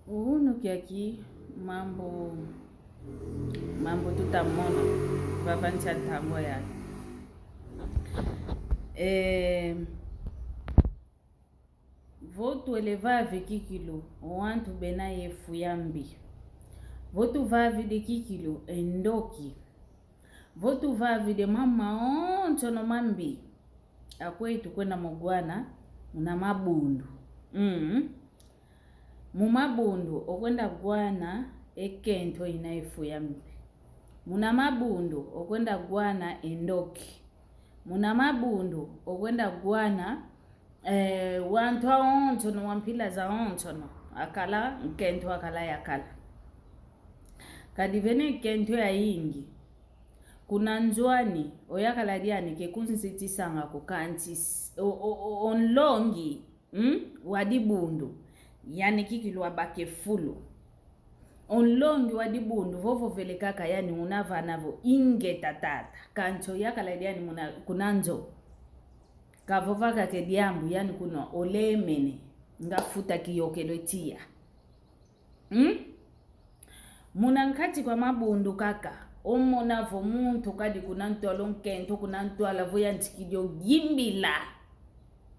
Uhunu kiaki mambo tutamona vavancha ntango yani. Votu elevave kikilo wantu bena yefu yambi. Votu vavi de kikilo endoki. Votu vavi de mama awonsono mambi. Akwetu kwenda mogwana muna Mabundu. Mumabundu okwenda gwana ekento inaifu yambi. Muna Mabundu okwenda gwana endoki. Muna Mabundu okwenda gwana wantu awonsono wampila za awonsono akala nkento akala yakala. Kadivene kento ya ingi kuna nzwani oyakala diani ke kunsitisanga kukanti onlongi wadibundu yani kikilwa bake fulu onlongi wadibundu vovo vele kaka yani unava navo inge tatata kancho yakala diani kunanzo kavova kake diambu yani kuna olemene ngafuta kiyokelo tia muna nkati kwa Mabundu kaka omona vo muntu kadi kuna ntwalo nkento kuna ntwala vo yantikidio gimbila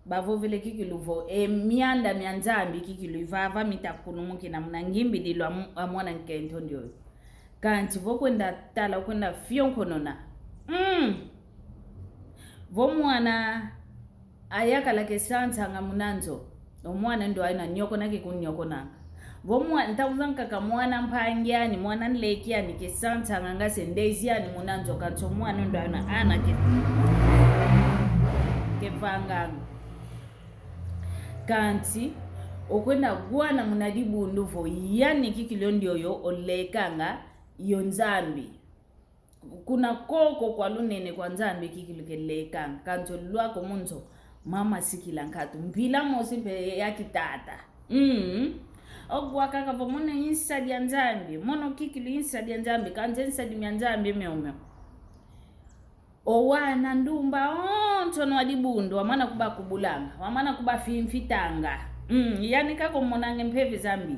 bavo vele kikiluvo mianda mianzambi kikilu ivava mitakulumu na muna ngimbililo amwana nkento ndio kanti vo kwenda tala kwenda fionkonona vo mwana ayakala ke santanga munanzo omwana ndo aina nyoko nake kunyoko nanga vo mwana ntawuzanka ka mwana mpangyani mwana nlekiani ke santanga ngase ndeziani munanzo kanto mwana ndo aina ana ke vanganga kanti okwenda gwana munadibundu vo yani kikilo ndioyo olekanga yonzambi kuna koko kwa lunene kwa nzambi kikilo kelekanga kanto lwako munzo mama sikila nkatu mpila mosi mpe yakitata ogwa kaka vo mona insadi ya nzambi mono kikilo insadi ya nzambi kanze insadi ya nzambi meomeo owana ndumba onsono wadibundu wamana kuba kubulanga wamana kuba fimfitanga yani kaka monange mpevi zambi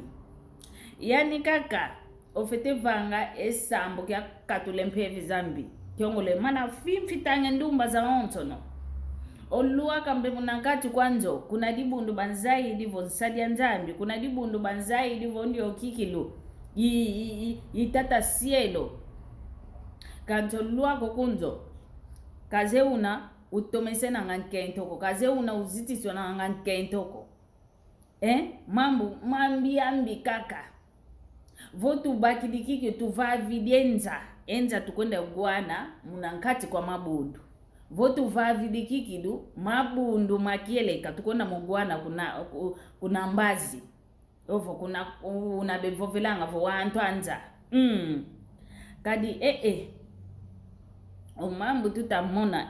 yani kaka ofete vanga esambo kya katule mpevi zambi kyongole mana fimfitange ndumba za onsono oluwa kambe munangati kwanzo kuna dibundu banzai divo nsadi ya nzambi kuna dibundu banzai divo ndio kikilo itata sielo kanto luwako kunzo kaze una utomese na ngankentoko kaze una uzitiswa na ngankentoko mambi ambi kaka votu bakidikike tuvavidenza enza tukwenda gwana munankati kwa Mabundu votu vavidikikidu Mabundu makieleka tukwenda mugwana kuna mbazi ovo kuna unabevovelanga vo wantu anza kadi omambu tutamona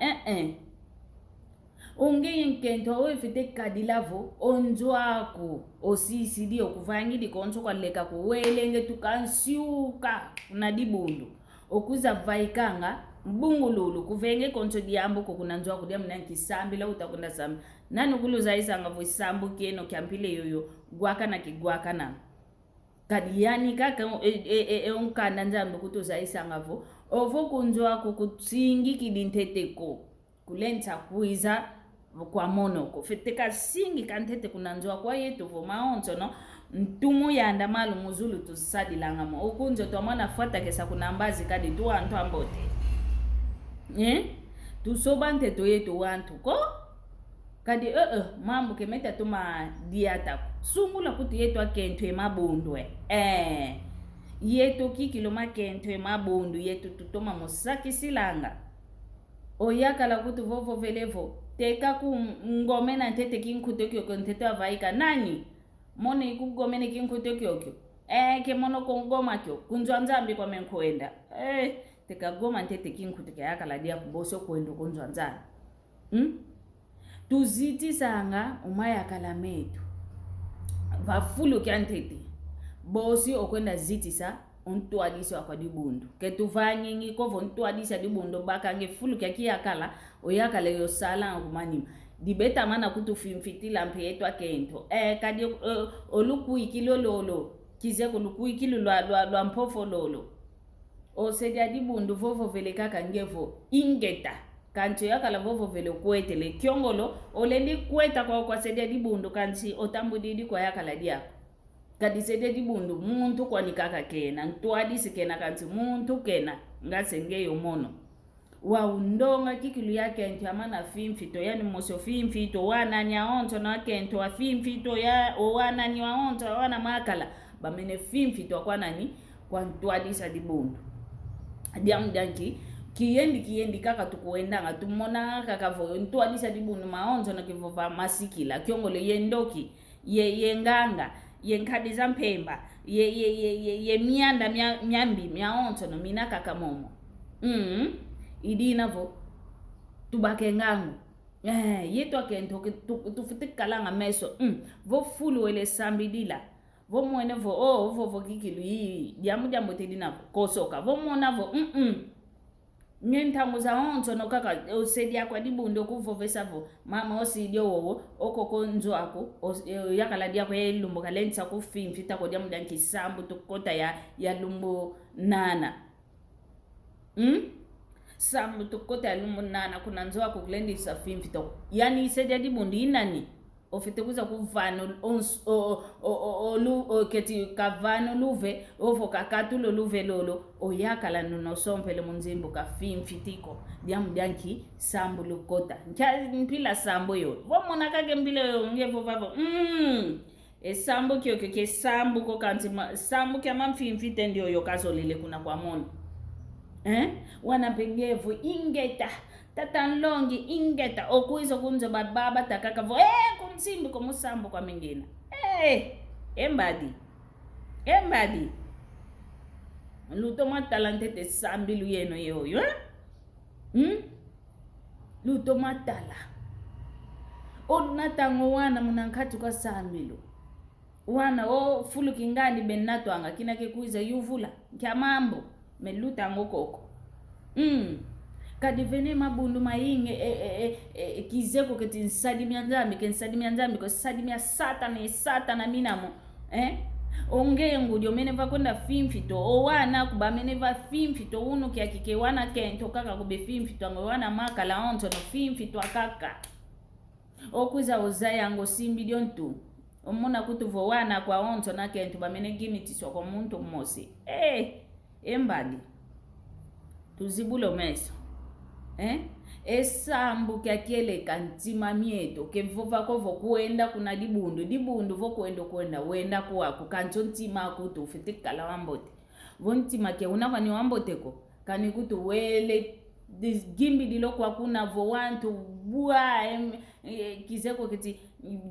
unge nkento wefite kadilavo onjwaku osisidi okuvangidi konso kwaleka kuwelenge tukansiuka na dibundu okuza vaikanga mbungululu kuvenge konso diambo kuna njwaku dia mna kisambi la utakunda sambi nanu kuluza isanga vo sambu keno kyampile yoyo gwaka na kigwaka na kadiyani kaka onkanda nzambe kutuza isanga vo ovo kunjwaku kutsingi kidinteteko kulenta kuiza kwa monoko feteka singi kantete kunanjwa kwa yetu vo maonsono ntumu yanda malu muzulu tusadi langamo okunjo tomana fata kesa kunambazi kadi tuwa antu ambote tusobante to yetu wantu ko kadi mambo kemeta tuma diata sungula kuti yetu akentwe Mabundu yetu kikilo makentwe Mabundu yetu tutoma mosaki silanga oyakala kuti vovo velevo teka ku ngomena ntete kinkutokyo ntete avaika nani mone ikugomene kinkutokyo ke mono kongoma kyo kunjwa nzambi kwa menkoenda teka goma ntete kinkutokyo yakala dia kuboso kwendo kunjwa nzambi tuziti sanga umaya kala metu vafulu kya ntete bosi okwenda zitisa ontwadisi wakwa dibundu ketuvangingi kovo ontwadisa dibundu bakange fulu kya kiyakala oyakala yosala ngumanima dibeta mana kutu fimfitila mpe yetu akento kadi oluku ikilololo kizeko lukuikilu lwa mphofololo osedia dibundu vovo vele kaka ngevo ingeta kanti yakala vovo vele kwetele kyongolo olendi kweta kwa sedia dibundu kanti otambudidi kwa yakala diako kadi sedia dibundu muntu kwa nikaka kena ntwadi sikena kanti muntu kena ngasenge yomono wa undonga kikilu yake nti amana fimfito yani moso fimfito wana nyaonto na kento wa fimfito ya wana ni waonto wana makala bamene fimfito kwa nani kwa ntwadisa dibundu diamdanki kiyendi kaka tukuenda nga tumona kaka vo ntwadisa dibundu maonto na kivova masikila kyongole yendoki yenganga yenkadiza mpemba ye mianda myambi myaonto no mina kaka momo idina vo tubake ngangu yeto akento tufutikala meso vo fulu wele sambidila vo mwene vo vo kikilu yi diamu tedina kosoka vo mona vo nyentangu za onto no kaka osedia kwa dibundo kuvovesa vo mama osidio wo okoko nzo ako yakala dia kwa lumbo kalenta ku fimfita ko diamu danki sambu tukota ya lumbo nana sambu tukota ya lumbo nana kuna nzo ako kulendi sa fimfita yani sedia dibundo inani ofitekuza kuvano keti kavano luve ovo kakatulo luve lolo oyakala nuno sompele munzimbo ka fimfitiko diamdanki sambu lukota mpila sambu yo vomona kage mpila yo ngevo vavo sambu ke sambu ko kanti sambu kya mamfimfite ndio yo kazolele kuna kwa mono wana pengevu ingeta tatanlongi ingeta okuizo kunzo bababa takaka vo kunsimbi ko musambo kwa mengena embadi luto matalante te sambi luyeno yoyo luto matala onatango wana munankati kwa sambilu wana fulu kingani benato anga kinake kuiza yuvula kya mambo melutango koko kadi vene Mabundu mainge kizeko keti nsadi mianzambi ko sadi mia satana minamo onge ngudio mene vakonda fimfito owana kuba mene va fimfito unu kya kike wana kento kaka kube fimfito ngo wana makala onto no fimfito akaka okuza ozaya ngo simbilion tu omona kutuvo wana kwa onto na kento ba mene gimiti so kwa muntu mmosi embadi tuzibulo meso esambu kyakele kantima mieto kevova kovo kuenda kuna dibundu vo kuenda wenda kuwako kancho ntima kutu ufitikala wambote vontima ke unavani wamboteko kani kutu wele gimbi diloko kuna vo wantu bua kizeko kiti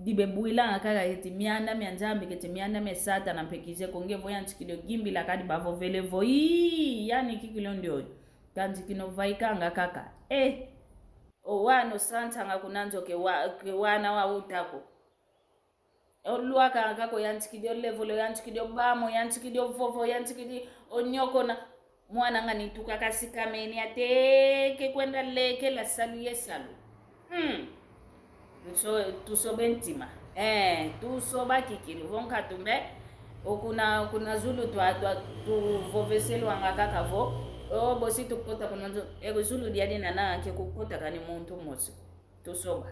dibebuila ngakaka kiti mianda mianzambi kiti mianda mesata na mpekizeko ngevo yanchikilio gimbi la kadi bavo vele vo yani kikilo ndio kanzi kino vaikanga kaka owano santanga kunanzo ke wana wa utako oluaka ngako yantikidio level yantikidio bamo yantikidio vovo yantikidio onyoko na mwana ngani tukakasika meni ateke kwenda leke la salu yesalu so tusobentima tusoba kikiri vonka tumbe okuna zulu tu voveselu ngakaka vo bosi tukota kunanzo zulu diadi nana ke kukota kani muntu mosi tusoba